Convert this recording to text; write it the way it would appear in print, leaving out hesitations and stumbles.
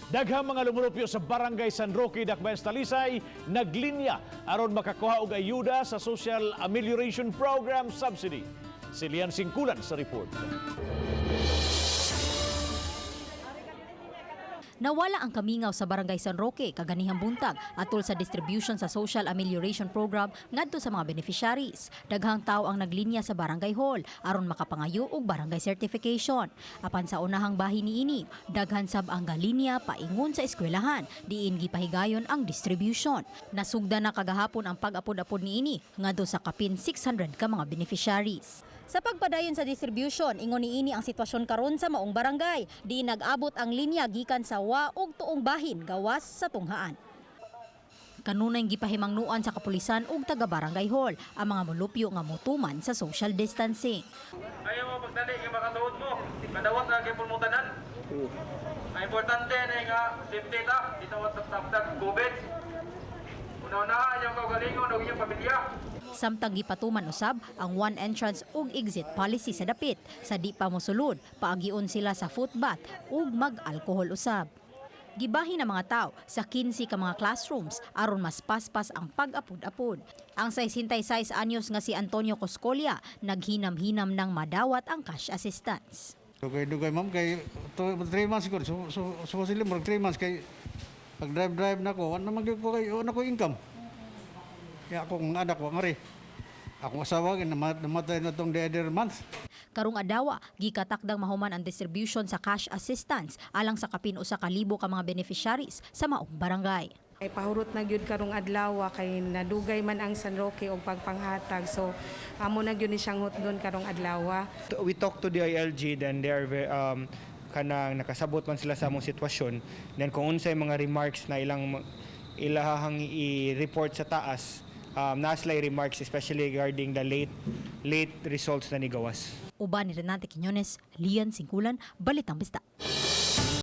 Daghang mga lumulupyo sa Barangay San Roque, Dakbayan, Talisay, naglinya aron makakuha og ayuda sa Social Amelioration Program subsidy. Si Lian Singkulan sa report. Nawala ang kamingaw sa Barangay San Roque kaganihang buntag atol sa distribution sa Social Amelioration Program ngadto sa mga beneficiaries. Daghang tawo ang naglinya sa Barangay Hall aron makapangayo og barangay certification. Apan sa unahang bahin niini, daghan sab ang galinya paingon sa eskwelahan diin gipahigayon ang distribution. Nasugda na kagahapon ang pag-apod-apod niini ngadto sa kapin 600 ka mga beneficiaries. Sa pagpadayon sa distribution, ingon niini ang sitwasyon karon sa maong barangay. Di nag-abot ang linya gikan sa wa ug tuong bahin gawas sa tunghaan. Kanunay gipahimangnuan sa kapulisan ug taga-barangay hall ang mga molupyo nga motuman sa social distancing. Ayaw mo pagdali yung makatuod mo. Kadawat na kayo pulmutanan. Ang importante na nga safety ta. Dito watap-tap COVID. Una-una ayaw kaugalingon o iyong pamilya. Samtang gipatuman usab ang one entrance ug exit policy sa dapit. Sa di pa mosulod, paagiun sila sa footbath ug mag-alkohol usab. Gibahin ang mga tao sa 15 ka mga classrooms aron mas paspas ang pag-apod-apod. Ang 66 anyos nga si Antonio Coscolia naghinam-hinam ng madawat ang cash assistance. Dugay ma'am kay 3 months ko so sila mag 3 months kay pag drive na ko ano man ko kay ano ko income. Kaya akong anak ko ngari. Akong asawa namatay na tong the other month. Karong adlaw gikatakdang mahuman ang distribution sa cash assistance alang sa kapin usa ka libo ka mga beneficiaries sa maong barangay. Ay pahurot na gyud karong adlaw kay nadugay man ang San Roque og pagpanghatag, so amo na gyud ni siyang hutdon karong adlaw. We talked to the ILG, then they are kanang nakasabot man sila sa among sitwasyon. Then kung unsay mga remarks na ilahang i-report sa taas, naslay remarks especially regarding the late results na ni gawas. Uban ni Renate Quiñones, Lian Singkulan, Balitang Bista.